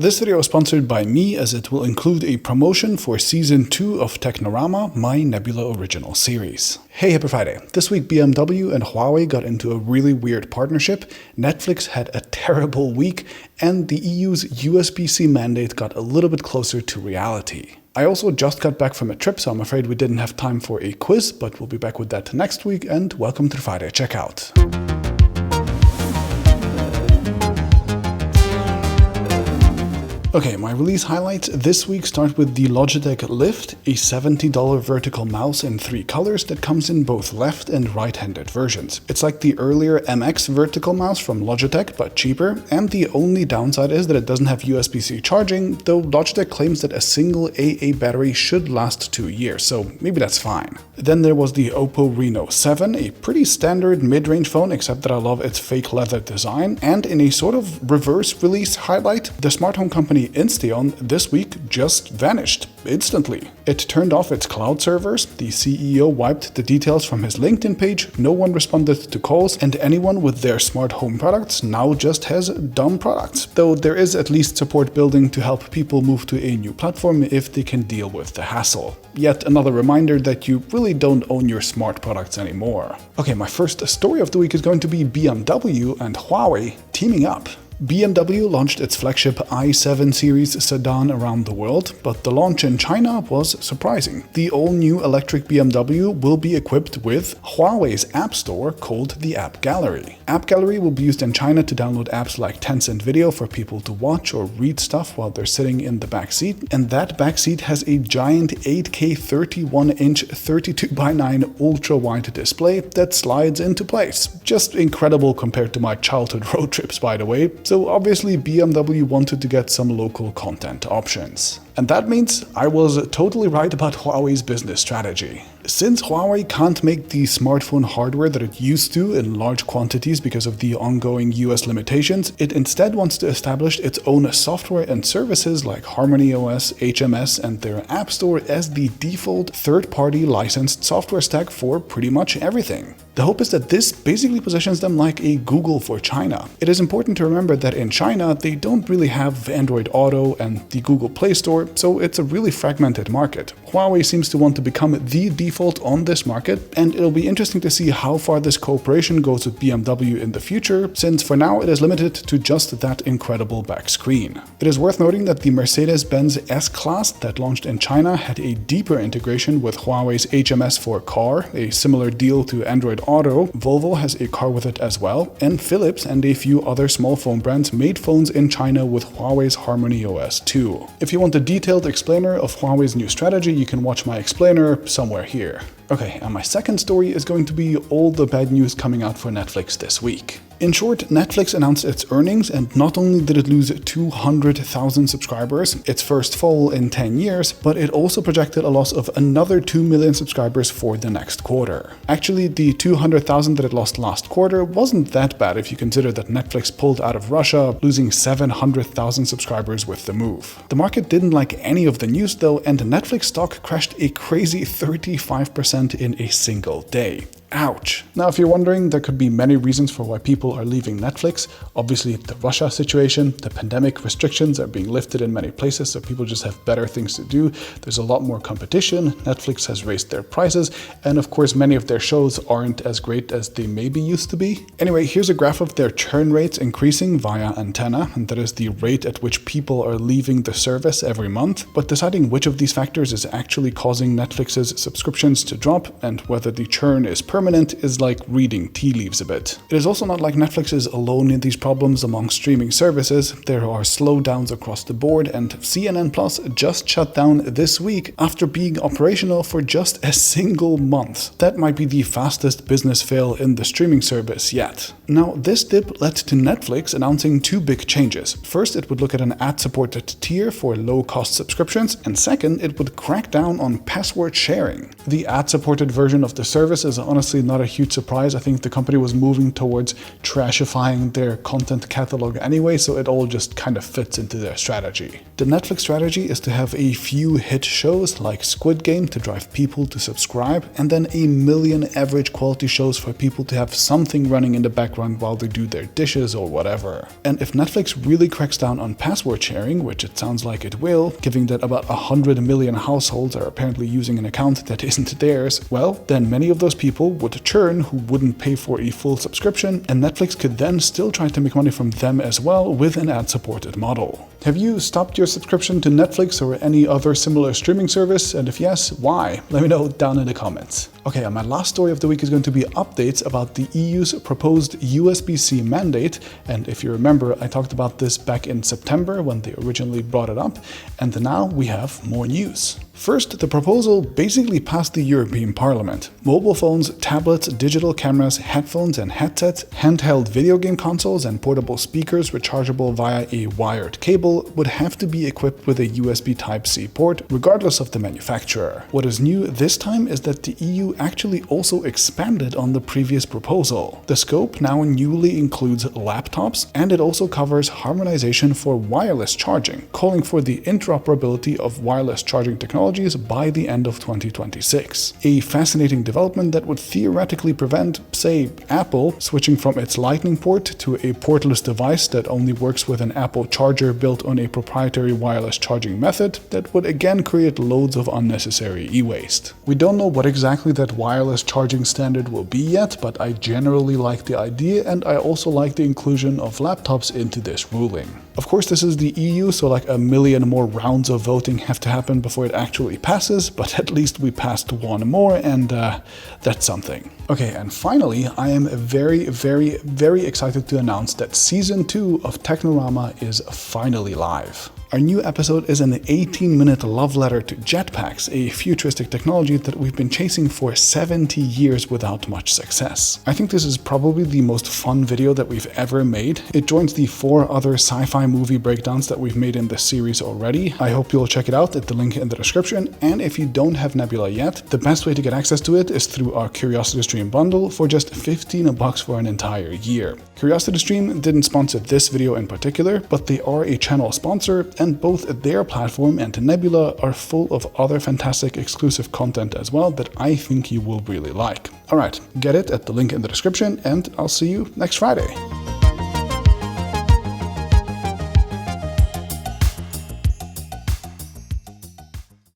This video is sponsored by me, as it will include a promotion for Season 2 of Technorama, my Nebula original series. Hey, happy Friday. This week BMW and Huawei got into a really weird partnership, Netflix had a terrible week, and the EU's USB-C mandate got a little bit closer to reality. I also just got back from a trip, so I'm afraid we didn't have time for a quiz, but we'll be back with that next week, and welcome to the Friday Checkout. Okay, my release highlights this week start with the Logitech Lift, a $70 vertical mouse in 3 colors that comes in both left and right-handed versions. It's like the earlier MX vertical mouse from Logitech, but cheaper, and the only downside is that it doesn't have USB-C charging, though Logitech claims that a single AA battery should last 2 years, so maybe that's fine. Then there was the Oppo Reno 7, a pretty standard mid-range phone, except that I love its fake leather design, and in a sort of reverse release highlight, the smart home company Insteon this week just vanished instantly. It turned off its cloud servers, the CEO wiped the details from his LinkedIn page, no one responded to calls, and anyone with their smart home products now just has dumb products. Though there is at least support building to help people move to a new platform if they can deal with the hassle. Yet another reminder that you really don't own your smart products anymore. Okay, my first story of the week is going to be BMW and Huawei teaming up. BMW launched its flagship i7 series sedan around the world, but the launch in China was surprising. The all-new electric BMW will be equipped with Huawei's app store called the App Gallery. App Gallery will be used in China to download apps like Tencent Video for people to watch or read stuff while they're sitting in the back seat, and that back seat has a giant 8K 31-inch 32:9 ultra-wide display that slides into place. Just incredible compared to my childhood road trips, by the way. So obviously BMW wanted to get some local content options. And that means I was totally right about Huawei's business strategy. Since Huawei can't make the smartphone hardware that it used to in large quantities because of the ongoing US limitations, it instead wants to establish its own software and services like Harmony OS, HMS, and their App Store as the default third-party licensed software stack for pretty much everything. The hope is that this basically positions them like a Google for China. It is important to remember that in China, they don't really have Android Auto and the Google Play Store, so it's a really fragmented market. Huawei seems to want to become the default on this market, and it'll be interesting to see how far this cooperation goes with BMW in the future, since for now it is limited to just that incredible back screen. It is worth noting that the Mercedes-Benz S-Class that launched in China had a deeper integration with Huawei's HMS for Car, a similar deal to Android Auto. Volvo has a car with it as well, and Philips and a few other small phone brands made phones in China with Huawei's Harmony OS too. If you want a detailed explainer of Huawei's new strategy, you can watch my explainer somewhere here. Okay, and my second story is going to be all the bad news coming out for Netflix this week. In short, Netflix announced its earnings, and not only did it lose 200,000 subscribers, its first fall in 10 years, but it also projected a loss of another 2 million subscribers for the next quarter. Actually, the 200,000 that it lost last quarter wasn't that bad if you consider that Netflix pulled out of Russia, losing 700,000 subscribers with the move. The market didn't like any of the news though, and Netflix stock crashed a crazy 35% in a single day. Ouch. Now, if you're wondering, there could be many reasons for why people are leaving Netflix. Obviously, the Russia situation, the pandemic restrictions are being lifted in many places, so people just have better things to do. There's a lot more competition. Netflix has raised their prices, and of course, many of their shows aren't as great as they maybe used to be. Anyway, here's a graph of their churn rates increasing via Antenna, and that is the rate at which people are leaving the service every month. But deciding which of these factors is actually causing Netflix's subscriptions to drop and whether the churn is permanent is like reading tea leaves a bit. It is also not like Netflix is alone in these problems among streaming services. There are slowdowns across the board, and CNN Plus just shut down this week after being operational for just a single month. That might be the fastest business fail in the streaming service yet. Now, this dip led to Netflix announcing 2 big changes. First, it would look at an ad-supported tier for low-cost subscriptions, and second, it would crack down on password sharing. The ad-supported version of the service is honestly honestly not a huge surprise. I think the company was moving towards trashifying their content catalog anyway, so it all just kind of fits into their strategy. The Netflix strategy is to have a few hit shows like Squid Game to drive people to subscribe, and then a million average quality shows for people to have something running in the background while they do their dishes or whatever. And if Netflix really cracks down on password sharing, which it sounds like it will, given that about 100 million households are apparently using an account that isn't theirs, well, then many of those people would churn who wouldn't pay for a full subscription, and Netflix could then still try to make money from them as well with an ad-supported model. Have you stopped your subscription to Netflix or any other similar streaming service? And if yes, why? Let me know down in the comments. Okay, and my last story of the week is going to be updates about the EU's proposed USB-C mandate. And if you remember, I talked about this back in September when they originally brought it up. And now we have more news. First, the proposal basically passed the European Parliament. Mobile phones, tablets, digital cameras, headphones and headsets, handheld video game consoles and portable speakers rechargeable via a wired cable would have to be equipped with a USB Type-C port, regardless of the manufacturer. What is new this time is that the EU actually also expanded on the previous proposal. The scope now newly includes laptops, and it also covers harmonization for wireless charging, calling for the interoperability of wireless charging technology by the end of 2026. A fascinating development that would theoretically prevent, say, Apple switching from its Lightning port to a portless device that only works with an Apple charger built on a proprietary wireless charging method that would again create loads of unnecessary e-waste. We don't know what exactly that wireless charging standard will be yet, but I generally like the idea, and I also like the inclusion of laptops into this ruling. Of course, this is the EU, so like a million more rounds of voting have to happen before it actually passes, but at least we passed one more, and that's something. Okay, and finally, I am very excited to announce that Season 2 of Technorama is finally live. Our new episode is an 18-minute love letter to jetpacks, a futuristic technology that we've been chasing for 70 years without much success. I think this is probably the most fun video that we've ever made. It joins the 4 other sci-fi movie breakdowns that we've made in this series already. I hope you'll check it out at the link in the description, and if you don't have Nebula yet, the best way to get access to it is through our CuriosityStream bundle for just $15 for an entire year. CuriosityStream didn't sponsor this video in particular, but they are a channel sponsor, and both their platform and Nebula are full of other fantastic exclusive content as well that I think you will really like. Alright, get it at the link in the description, and I'll see you next Friday.